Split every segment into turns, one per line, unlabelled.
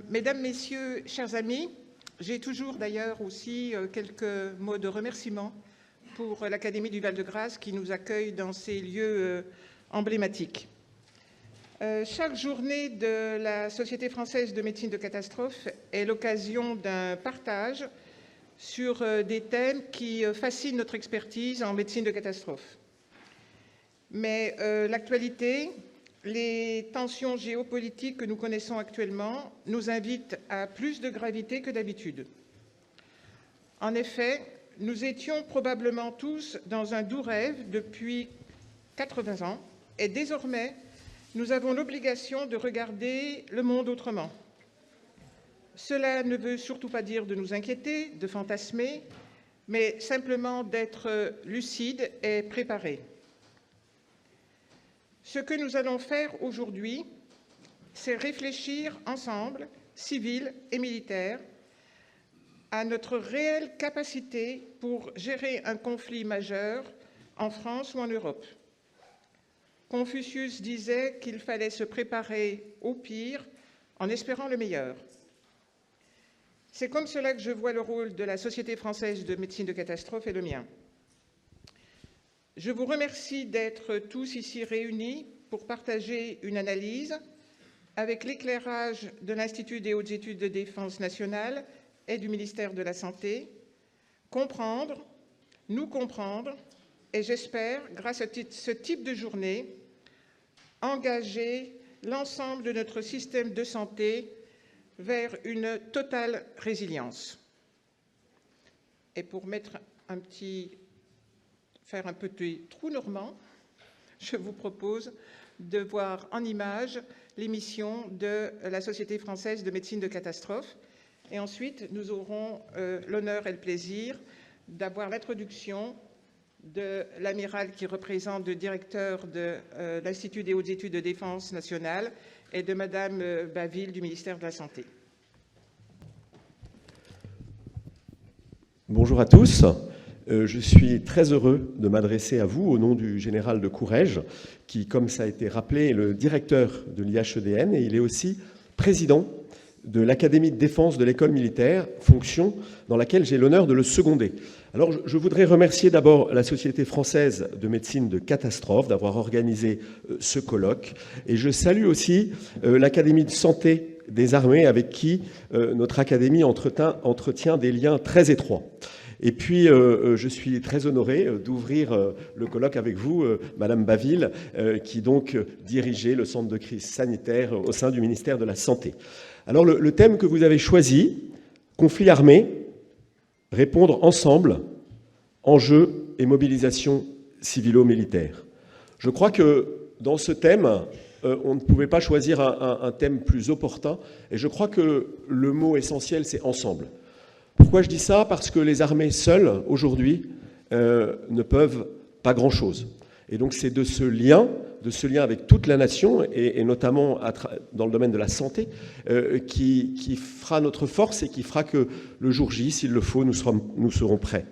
Mesdames, Messieurs, chers amis, j'ai toujours d'ailleurs aussi quelques mots de remerciement pour l'Académie du Val-de-Grâce qui nous accueille dans ces lieux emblématiques. Chaque journée de la Société française de médecine de catastrophe est l'occasion d'un partage sur des thèmes qui fascinent notre expertise en médecine de catastrophe. Mais l'actualité, les tensions géopolitiques que nous connaissons actuellement nous invitent à plus de gravité que d'habitude. En effet, nous étions probablement tous dans un doux rêve depuis 80 ans et désormais, nous avons l'obligation de regarder le monde autrement. Cela ne veut surtout pas dire de nous inquiéter, de fantasmer, mais simplement d'être lucide et préparé. Ce que nous allons faire aujourd'hui, c'est réfléchir ensemble, civils et militaires, à notre réelle capacité pour gérer un conflit majeur en France ou en Europe. Confucius disait qu'il fallait se préparer au pire en espérant le meilleur. C'est comme cela que je vois le rôle de la Société française de médecine de catastrophe et le mien. Je vous remercie d'être tous ici réunis pour partager une analyse avec l'éclairage de l'Institut des hautes études de défense nationale et du ministère de la Santé, comprendre, nous comprendre et j'espère, grâce à ce type de journée, engager l'ensemble de notre système de santé vers une totale résilience. Et pour faire un petit trou normand, je vous propose de voir en images l'émission de la Société française de médecine de catastrophe. Et ensuite, nous aurons l'honneur et le plaisir d'avoir l'introduction de l'amiral qui représente le directeur de l'Institut des hautes études de défense nationale et de Madame Baville du ministère de la Santé.
Bonjour à tous. Je suis très heureux de m'adresser à vous au nom du général de Courrèges, qui, comme ça a été rappelé, est le directeur de l'IHEDN et il est aussi président de l'Académie de défense de l'école militaire, fonction dans laquelle j'ai l'honneur de le seconder. Alors, je voudrais remercier d'abord la Société française de médecine de catastrophe d'avoir organisé ce colloque. Et je salue aussi l'Académie de santé des armées avec qui notre académie entretient des liens très étroits. Et puis, je suis très honoré d'ouvrir le colloque avec vous, Madame Baville, qui donc dirigeait le centre de crise sanitaire au sein du ministère de la Santé. Alors, le thème que vous avez choisi, conflit armé, répondre ensemble, enjeux et mobilisation civilo-militaire. Je crois que dans ce thème, on ne pouvait pas choisir un thème plus opportun, et je crois que le mot essentiel, c'est ensemble. Pourquoi je dis ça? Parce que les armées seules, aujourd'hui, ne peuvent pas grand-chose. Et donc c'est de ce lien avec toute la nation, et notamment dans le domaine de la santé, qui fera notre force et qui fera que le jour J, s'il le faut, nous serons prêts.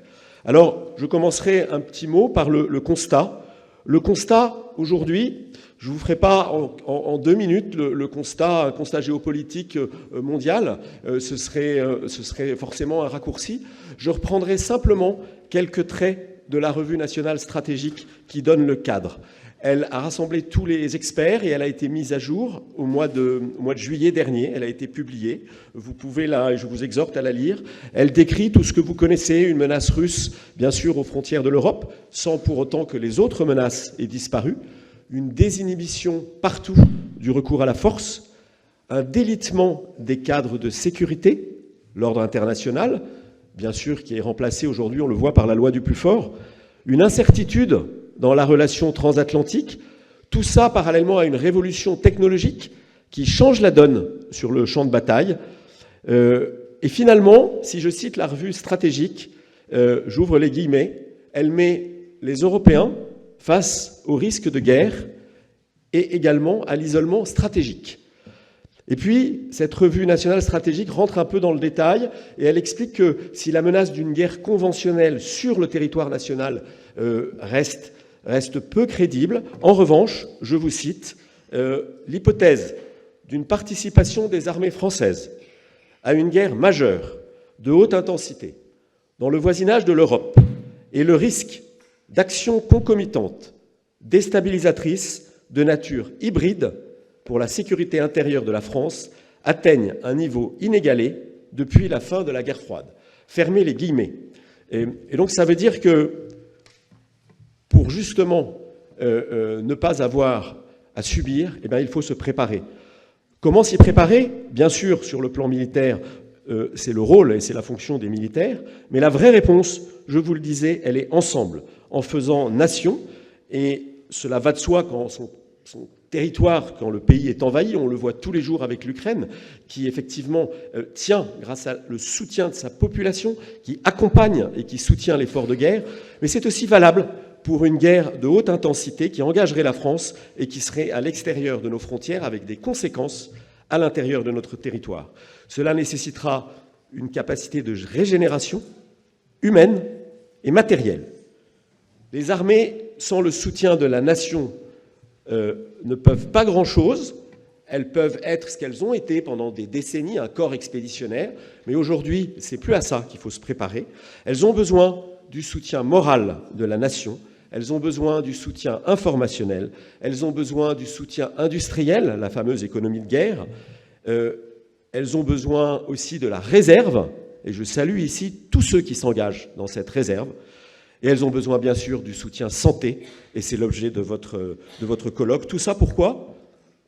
Alors, je commencerai un petit mot par le constat. Le constat, aujourd'hui, je ne vous ferai pas en 2 minutes un constat géopolitique mondial, ce serait forcément un raccourci. Je reprendrai simplement quelques traits de la revue nationale stratégique qui donne le cadre. Elle a rassemblé tous les experts et elle a été mise à jour au mois de juillet dernier. Elle a été publiée. Vous pouvez je vous exhorte à la lire. Elle décrit tout ce que vous connaissez, une menace russe, bien sûr, aux frontières de l'Europe, sans pour autant que les autres menaces aient disparu. Une désinhibition partout du recours à la force, un délitement des cadres de sécurité, l'ordre international, bien sûr, qui est remplacé aujourd'hui, on le voit, par la loi du plus fort, une incertitude dans la relation transatlantique, tout ça parallèlement à une révolution technologique qui change la donne sur le champ de bataille. Et finalement, si je cite la revue stratégique, j'ouvre les guillemets, elle met les Européens face au risque de guerre et également à l'isolement stratégique. Et puis, cette revue nationale stratégique rentre un peu dans le détail et elle explique que si la menace d'une guerre conventionnelle sur le territoire national reste peu crédible, en revanche, je vous cite, l'hypothèse d'une participation des armées françaises à une guerre majeure de haute intensité dans le voisinage de l'Europe et le risque d'actions concomitantes déstabilisatrices de nature hybride pour la sécurité intérieure de la France atteignent un niveau inégalé depuis la fin de la guerre froide. Fermez les guillemets. Et donc ça veut dire que pour justement ne pas avoir à subir, eh bien, il faut se préparer. Comment s'y préparer? Bien sûr, sur le plan militaire, c'est le rôle et c'est la fonction des militaires, mais la vraie réponse, je vous le disais, elle est ensemble, en faisant nation, et cela va de soi quand son territoire, quand le pays est envahi, on le voit tous les jours avec l'Ukraine, qui effectivement tient, grâce à le soutien de sa population, qui accompagne et qui soutient l'effort de guerre, mais c'est aussi valable pour une guerre de haute intensité qui engagerait la France et qui serait à l'extérieur de nos frontières avec des conséquences à l'intérieur de notre territoire. Cela nécessitera une capacité de régénération humaine et matérielle. Les armées, sans le soutien de la nation, ne peuvent pas grand-chose. Elles peuvent être ce qu'elles ont été pendant des décennies, un corps expéditionnaire, mais aujourd'hui, c'est plus à ça qu'il faut se préparer. Elles ont besoin du soutien moral de la nation, elles ont besoin du soutien informationnel, elles ont besoin du soutien industriel, la fameuse économie de guerre, elles ont besoin aussi de la réserve, et je salue ici tous ceux qui s'engagent dans cette réserve, et elles ont besoin bien sûr du soutien santé, et c'est l'objet de votre colloque. Tout ça pourquoi?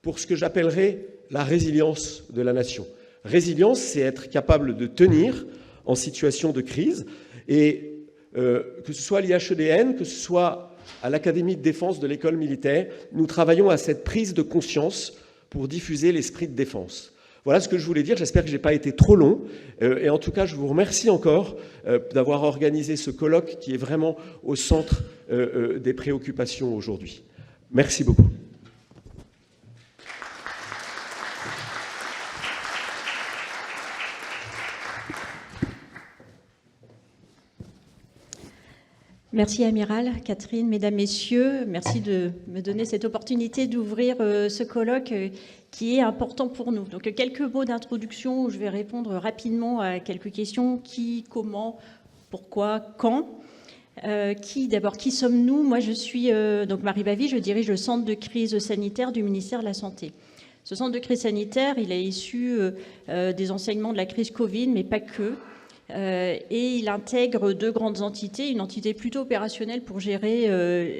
Pour ce que j'appellerais la résilience de la nation. Résilience, c'est être capable de tenir en situation de crise, et que ce soit à l'IHEDN, que ce soit à l'Académie de défense de l'école militaire, nous travaillons à cette prise de conscience pour diffuser l'esprit de défense. Voilà ce que je voulais dire. J'espère que je n'ai pas été trop long. Et en tout cas, je vous remercie encore d'avoir organisé ce colloque qui est vraiment au centre des préoccupations aujourd'hui. Merci beaucoup.
Merci Amiral, Catherine, mesdames, messieurs, merci de me donner cette opportunité d'ouvrir ce colloque qui est important pour nous. Donc quelques mots d'introduction où je vais répondre rapidement à quelques questions. Qui, comment, pourquoi, quand. D'abord, qui sommes-nous? Moi, je suis donc Marie Bavy, je dirige le centre de crise sanitaire du ministère de la Santé. Ce centre de crise sanitaire, il est issu des enseignements de la crise Covid, mais pas que. Et il intègre deux grandes entités, une entité plutôt opérationnelle pour gérer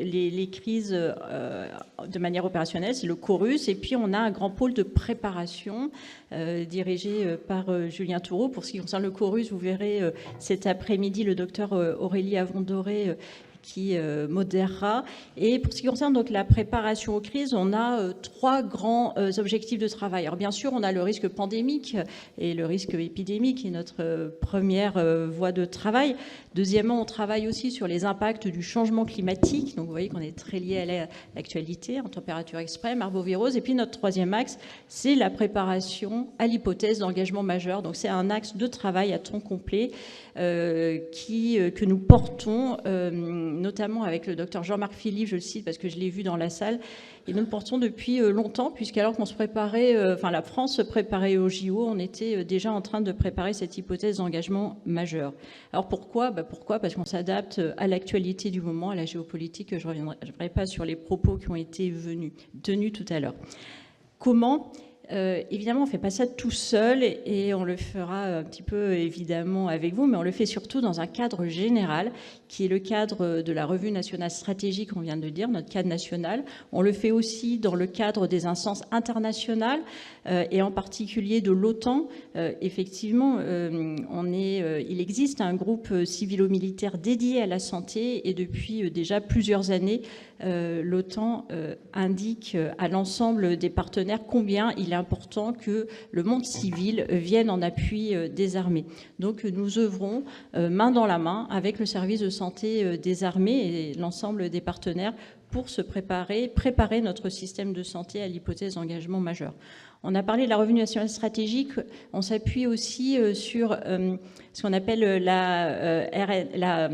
les crises de manière opérationnelle, c'est le Chorus, et puis on a un grand pôle de préparation dirigé par Julien Toureau. Pour ce qui concerne le Chorus, vous verrez cet après-midi le docteur Aurélie Avondoré qui modérera. Et pour ce qui concerne donc la préparation aux crises, on a trois grands objectifs de travail. Alors bien sûr, on a le risque pandémique et le risque épidémique qui est notre première voie de travail. Deuxièmement, on travaille aussi sur les impacts du changement climatique. Donc vous voyez qu'on est très lié à l'actualité, en température extrême, arbovirose. Et puis notre troisième axe, c'est la préparation à l'hypothèse d'engagement majeur. Donc c'est un axe de travail à temps complet que nous portons, notamment avec le docteur Jean-Marc Philippe, je le cite parce que je l'ai vu dans la salle, et nous le portons depuis longtemps, puisqu'alors qu'on se préparait, la France se préparait au JO, on était déjà en train de préparer cette hypothèse d'engagement majeur. Alors pourquoi? Pourquoi? Parce qu'on s'adapte à l'actualité du moment, à la géopolitique. Je ne reviendrai pas sur les propos qui ont été tenus tout à l'heure. Comment? Évidemment, on ne fait pas ça tout seul et on le fera un petit peu évidemment avec vous, mais on le fait surtout dans un cadre général qui est le cadre de la revue nationale stratégique, on vient de le dire, notre cadre national. On le fait aussi dans le cadre des instances internationales et en particulier de l'OTAN. Effectivement, il existe un groupe civilo-militaire dédié à la santé et depuis déjà plusieurs années, l'OTAN indique à l'ensemble des partenaires combien il est important que le monde civil vienne en appui des armées. Donc nous œuvrons main dans la main avec le service de santé des armées et l'ensemble des partenaires pour se préparer notre système de santé à l'hypothèse d'engagement majeur. On a parlé de la revue nationale stratégique, on s'appuie aussi sur ce qu'on appelle la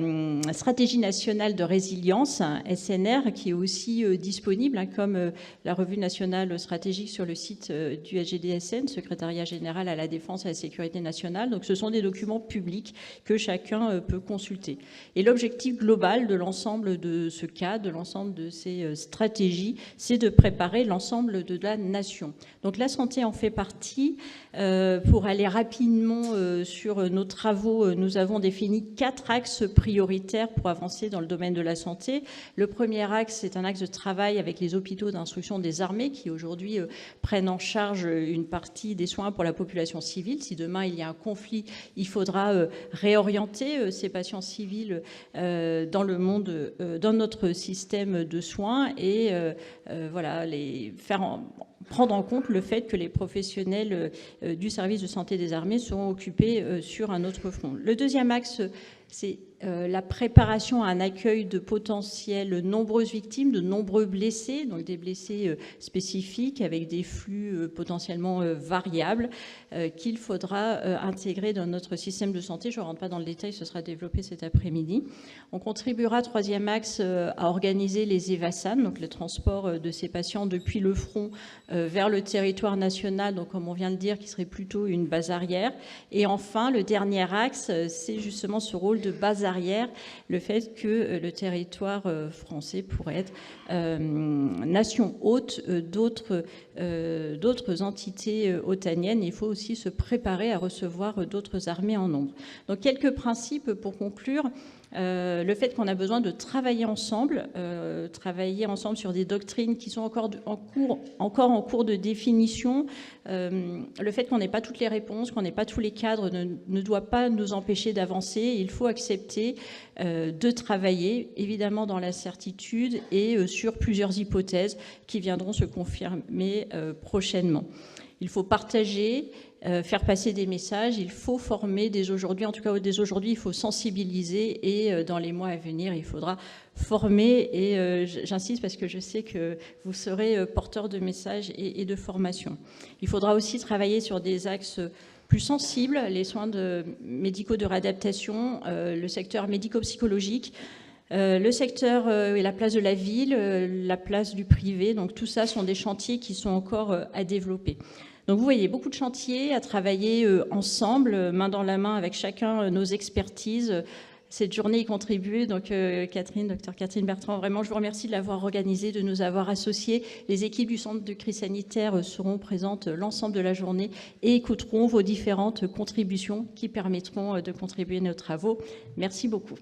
stratégie nationale de résilience, SNR, qui est aussi disponible, comme la revue nationale stratégique sur le site du SGDSN, Secrétariat général à la défense et à la sécurité nationale. Donc ce sont des documents publics que chacun peut consulter. Et l'objectif global de l'ensemble de ce cadre, de l'ensemble de ces stratégies, c'est de préparer l'ensemble de la nation. Donc la santé en fait partie. Pour aller rapidement sur nos travaux, nous avons défini 4 axes prioritaires pour avancer dans le domaine de la santé. Le premier axe, c'est un axe de travail avec les hôpitaux d'instruction des armées qui aujourd'hui prennent en charge une partie des soins pour la population civile. Si demain il y a un conflit, il faudra réorienter ces patients civils dans le monde, dans notre système de soins et voilà, prendre en compte le fait que les professionnels du service de santé des armées seront occupés sur un autre front. Le deuxième axe, c'est la préparation à un accueil de potentielles nombreuses victimes, de nombreux blessés, donc des blessés spécifiques avec des flux potentiellement variables qu'il faudra intégrer dans notre système de santé. Je ne rentre pas dans le détail, ce sera développé cet après-midi. On contribuera, troisième axe, à organiser les EVASAN, donc le transport de ces patients depuis le front vers le territoire national, donc comme on vient de dire, qui serait plutôt une base arrière. Et enfin, le dernier axe, c'est justement ce rôle de base arrière, le fait que le territoire français pourrait être nation hôte d'autres entités otaniennes. Il faut aussi se préparer à recevoir d'autres armées en nombre. Donc quelques principes pour conclure. Le fait qu'on a besoin de travailler ensemble sur des doctrines qui sont encore en cours de définition. Le fait qu'on n'ait pas toutes les réponses, qu'on n'ait pas tous les cadres ne doit pas nous empêcher d'avancer. Il faut accepter de travailler, évidemment dans la certitude et sur plusieurs hypothèses qui viendront se confirmer prochainement. Il faut partager, faire passer des messages, il faut former dès aujourd'hui, en tout cas dès aujourd'hui, il faut sensibiliser et dans les mois à venir, il faudra former et j'insiste parce que je sais que vous serez porteur de messages et de formation. Il faudra aussi travailler sur des axes plus sensibles, les soins médicaux de réadaptation, le secteur médico-psychologique, le secteur et la place de la ville, la place du privé, donc tout ça sont des chantiers qui sont encore à développer. Donc vous voyez, beaucoup de chantiers à travailler ensemble, main dans la main avec chacun nos expertises. Cette journée y contribue, donc Dr Catherine Bertrand, vraiment je vous remercie de l'avoir organisée, de nous avoir associés. Les équipes du centre de crise sanitaire seront présentes l'ensemble de la journée et écouteront vos différentes contributions qui permettront de contribuer à nos travaux. Merci beaucoup.